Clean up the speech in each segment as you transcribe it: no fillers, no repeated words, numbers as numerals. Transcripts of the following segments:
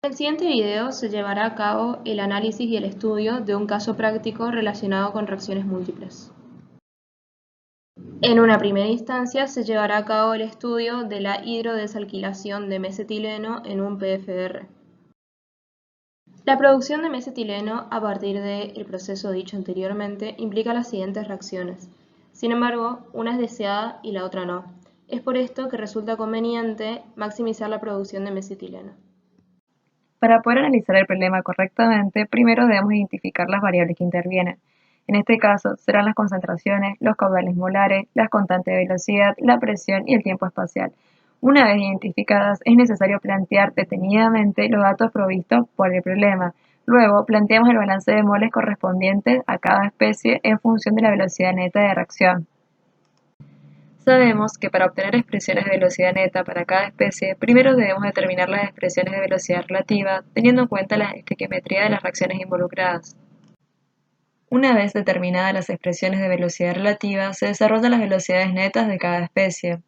En el siguiente video se llevará a cabo el análisis y el estudio de un caso práctico relacionado con reacciones múltiples. En una primera instancia se llevará a cabo el estudio de la hidrodesalquilación de mesetileno en un PFR. La producción de mesetileno a partir del proceso dicho anteriormente implica las siguientes reacciones. Sin embargo, una es deseada y la otra no. Es por esto que resulta conveniente maximizar la producción de mesetileno. Para poder analizar el problema correctamente, primero debemos identificar las variables que intervienen. En este caso, serán las concentraciones, los caudales molares, las constantes de velocidad, la presión y el tiempo espacial. Una vez identificadas, es necesario plantear detenidamente los datos provistos por el problema. Luego, planteamos el balance de moles correspondientes a cada especie en función de la velocidad neta de reacción. Sabemos que para obtener expresiones de velocidad neta para cada especie, primero debemos determinar las expresiones de velocidad relativa, teniendo en cuenta la estequiometría de las reacciones involucradas. Una vez determinadas las expresiones de velocidad relativa, se desarrollan las velocidades netas de cada especie.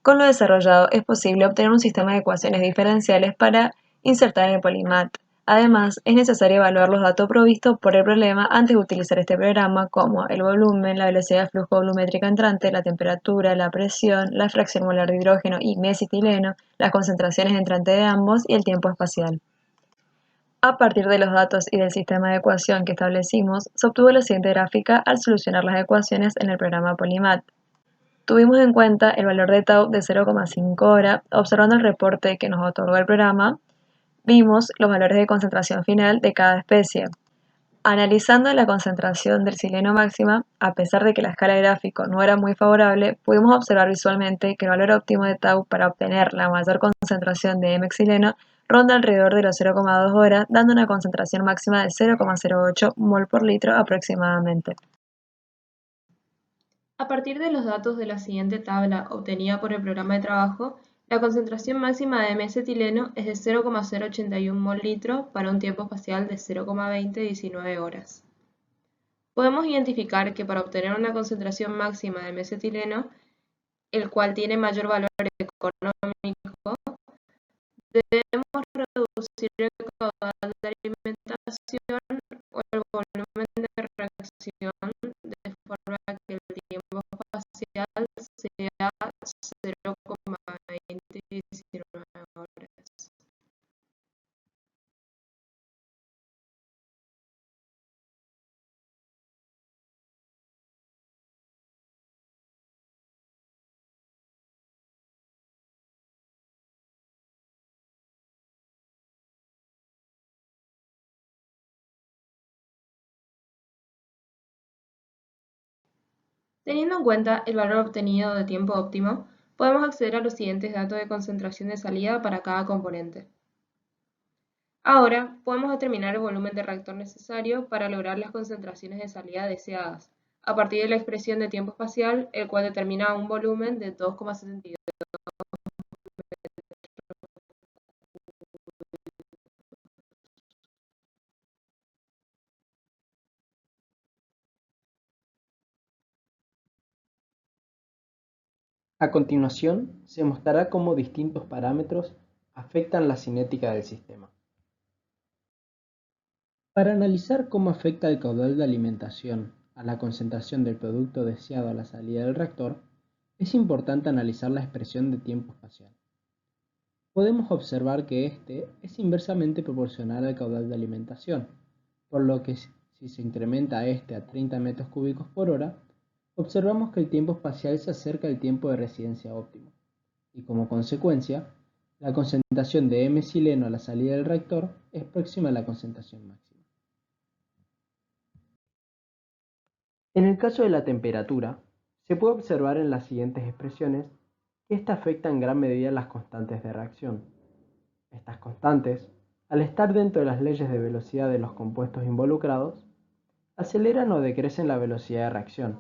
Con lo desarrollado es posible obtener un sistema de ecuaciones diferenciales para insertar en el Polymath. Además, es necesario evaluar los datos provistos por el problema antes de utilizar este programa, como el volumen, la velocidad de flujo volumétrica entrante, la temperatura, la presión, la fracción molar de hidrógeno y mesetileno, las concentraciones entrantes de ambos y el tiempo espacial. A partir de los datos y del sistema de ecuación que establecimos, se obtuvo la siguiente gráfica al solucionar las ecuaciones en el programa Polymath. Tuvimos en cuenta el valor de tau de 0,5 hora. Observando el reporte que nos otorgó el programa, vimos los valores de concentración final de cada especie. Analizando la concentración del sileno máxima, a pesar de que la escala de gráfico no era muy favorable, pudimos observar visualmente que el valor óptimo de tau para obtener la mayor concentración de mxileno ronda alrededor de los 0,2 horas, dando una concentración máxima de 0,08 mol por litro aproximadamente. A partir de los datos de la siguiente tabla obtenida por el programa de trabajo, la concentración máxima de mesetileno es de 0,081 mol/litro para un tiempo espacial de 0,2019 horas. Podemos identificar que para obtener una concentración máxima de mesetileno, el cual tiene mayor valor económico, debemos reducir el caudal de alimentación o el volumen de reacción de forma que el tiempo espacial sea 0,2019 horas. Teniendo en cuenta el valor obtenido de tiempo óptimo, podemos acceder a los siguientes datos de concentración de salida para cada componente. Ahora, podemos determinar el volumen de reactor necesario para lograr las concentraciones de salida deseadas, a partir de la expresión de tiempo espacial, el cual determina un volumen de 2,72. A continuación, se mostrará cómo distintos parámetros afectan la cinética del sistema. Para analizar cómo afecta el caudal de alimentación a la concentración del producto deseado a la salida del reactor, es importante analizar la expresión de tiempo espacial. Podemos observar que este es inversamente proporcional al caudal de alimentación, por lo que si se incrementa este a 30 metros cúbicos por hora, observamos que el tiempo espacial se acerca al tiempo de residencia óptimo, y como consecuencia, la concentración de M-sileno a la salida del reactor es próxima a la concentración máxima. En el caso de la temperatura, se puede observar en las siguientes expresiones que ésta afecta en gran medida las constantes de reacción. Estas constantes, al estar dentro de las leyes de velocidad de los compuestos involucrados, aceleran o decrecen la velocidad de reacción,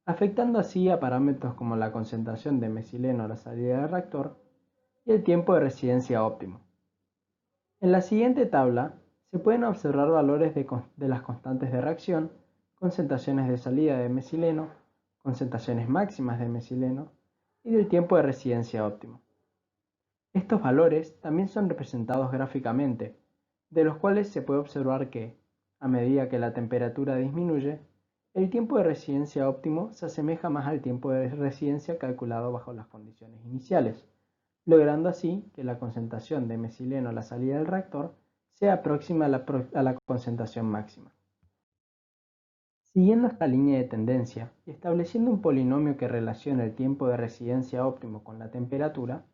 afectando así a parámetros como la concentración de mesileno a la salida del reactor y el tiempo de residencia óptimo. En la siguiente tabla se pueden observar valores de las constantes de reacción, concentraciones de salida de mesileno, concentraciones máximas de mesileno y del tiempo de residencia óptimo. Estos valores también son representados gráficamente, de los cuales se puede observar que, a medida que la temperatura disminuye, el tiempo de residencia óptimo se asemeja más al tiempo de residencia calculado bajo las condiciones iniciales, logrando así que la concentración de mesileno a la salida del reactor sea próxima a la concentración máxima. Siguiendo esta línea de tendencia y estableciendo un polinomio que relaciona el tiempo de residencia óptimo con la temperatura,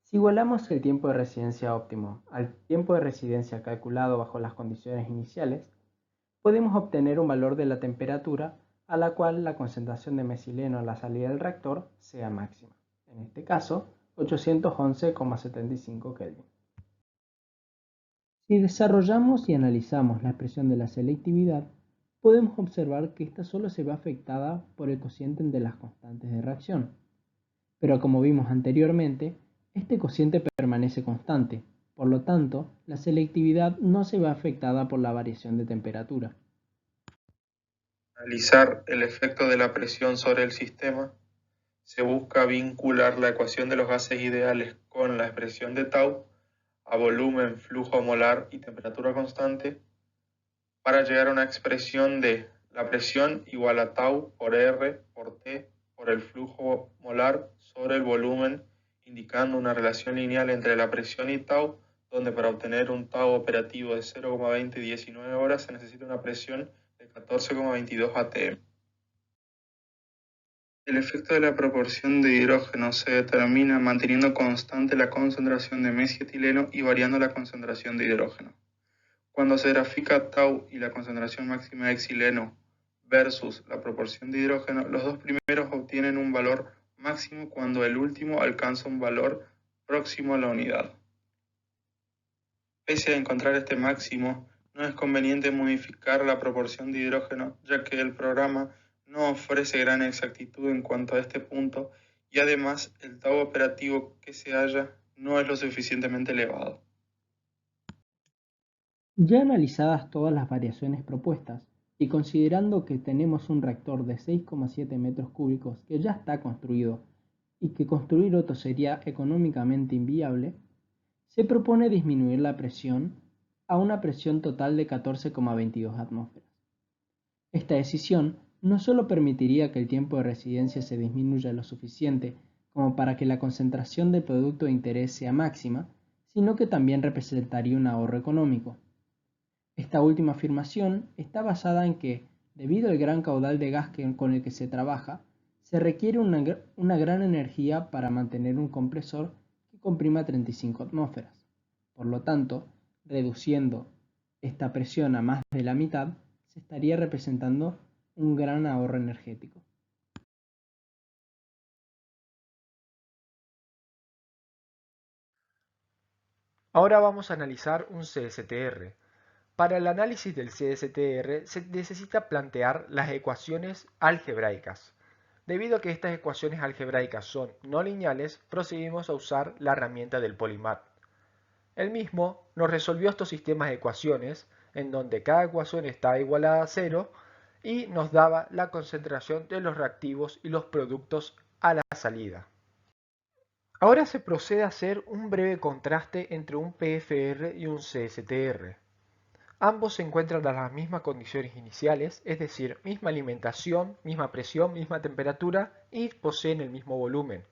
si igualamos el tiempo de residencia óptimo al tiempo de residencia calculado bajo las condiciones iniciales, podemos obtener un valor de la temperatura a la cual la concentración de mesileno a la salida del reactor sea máxima, en este caso 811,75 Kelvin. Si desarrollamos y analizamos la expresión de la selectividad, podemos observar que esta solo se ve afectada por el cociente de las constantes de reacción. Pero como vimos anteriormente, este cociente permanece constante, por lo tanto, la selectividad no se ve afectada por la variación de temperatura. Analizar el efecto de la presión sobre el sistema, se busca vincular la ecuación de los gases ideales con la expresión de tau a volumen, flujo molar y temperatura constante para llegar a una expresión de la presión igual a tau por R por T por el flujo molar sobre el volumen, indicando una relación lineal entre la presión y tau, donde para obtener un tau operativo de 0,20 y 19 horas se necesita una presión de 14,22 atm. El efecto de la proporción de hidrógeno se determina manteniendo constante la concentración de mesetileno y variando la concentración de hidrógeno. Cuando se grafica tau y la concentración máxima de xileno versus la proporción de hidrógeno, los dos primeros obtienen un valor máximo cuando el último alcanza un valor próximo a la unidad. Pese a encontrar este máximo, no es conveniente modificar la proporción de hidrógeno, ya que el programa no ofrece gran exactitud en cuanto a este punto y además el tau operativo que se halla no es lo suficientemente elevado. Ya analizadas todas las variaciones propuestas y considerando que tenemos un reactor de 6,7 metros cúbicos que ya está construido y que construir otro sería económicamente inviable, se propone disminuir la presión a una presión total de 14,22 atmósferas. Esta decisión no solo permitiría que el tiempo de residencia se disminuya lo suficiente como para que la concentración del producto de interés sea máxima, sino que también representaría un ahorro económico. Esta última afirmación está basada en que, debido al gran caudal de gas con el que se trabaja, se requiere una gran energía para mantener un compresor que comprima 35 atmósferas. Por lo tanto, reduciendo esta presión a más de la mitad, se estaría representando un gran ahorro energético. Ahora vamos a analizar un CSTR. Para el análisis del CSTR se necesita plantear las ecuaciones algebraicas. Debido a que estas ecuaciones algebraicas son no lineales, procedimos a usar la herramienta del Polymath. El mismo nos resolvió estos sistemas de ecuaciones, en donde cada ecuación está igualada a 0 y nos daba la concentración de los reactivos y los productos a la salida. Ahora se procede a hacer un breve contraste entre un PFR y un CSTR. Ambos se encuentran a las mismas condiciones iniciales, es decir, misma alimentación, misma presión, misma temperatura y poseen el mismo volumen.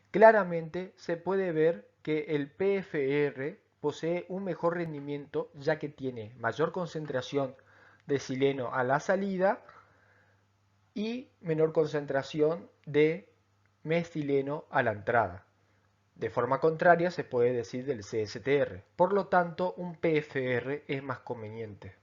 Claramente se puede ver que el PFR posee un mejor rendimiento ya que tiene mayor concentración de sileno a la salida y menor concentración de mesileno a la entrada. De forma contraria se puede decir del CSTR, por lo tanto un PFR es más conveniente.